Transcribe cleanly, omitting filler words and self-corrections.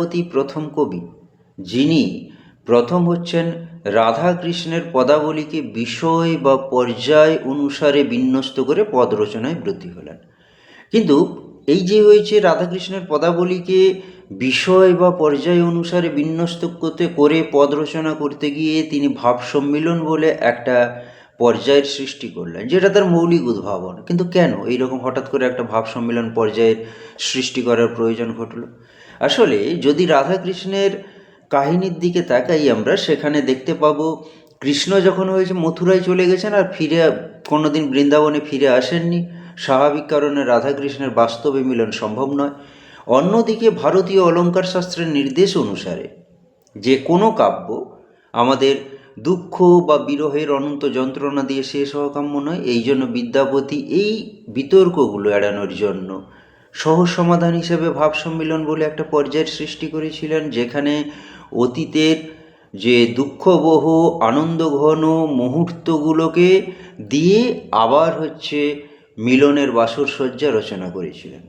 বিদ্যাপতি প্রথম কবি, যিনি প্রথম হচ্ছেন রাধা কৃষ্ণের পদাবলীকে বিষয় বা পর্যায় অনুসারে বিন্যস্ত করে পদ রচনায় ব্রতী হলেন। কিন্তু এই যে হয়েছে, রাধাকৃষ্ণের পদাবলীকে বিষয় বা পর্যায় অনুসারে বিন্যস্ত করতে করে পদ রচনা করতে গিয়ে তিনি ভাব সম্মিলন বলে একটা পর্যায়ের সৃষ্টি করলেন, যেটা তার মৌলিক উদ্ভাবন। কিন্তু কেন এইরকম হঠাৎ করে একটা ভাব সম্মিলন পর্যায়ের সৃষ্টি করার প্রয়োজন ঘটল? আসলে যদি রাধাকৃষ্ণের কাহিনীর দিকে তাকাই আমরা, সেখানে দেখতে পাবো কৃষ্ণ যখন হয়েছে মথুরায় চলে গেছেন আর ফিরে কোনোদিন বৃন্দাবনে ফিরে আসেননি। স্বাভাবিক কারণে রাধাকৃষ্ণের বাস্তবে মিলন সম্ভব নয়। অন্যদিকে ভারতীয় অলঙ্কার শাস্ত্রের নির্দেশ অনুসারে যে কোনো কাব্য আমাদের দুঃখ বা বিরহের অনন্ত যন্ত্রণা দিয়ে শেষ হওয়া কাম্য নয়। এই জন্য বিদ্যাপতি এই বিতর্কগুলো এড়ানোর জন্য সহজ সমাধান হিসেবে ভাব সম্মিলন বলে একটা পর্যায়ের সৃষ্টি করেছিলেন, যেখানে অতীতের যে দুঃখবহ আনন্দঘন মুহূর্তগুলোকে দিয়ে আবার মিলনের বাসর সজ্জা রচনা করেছিলেন।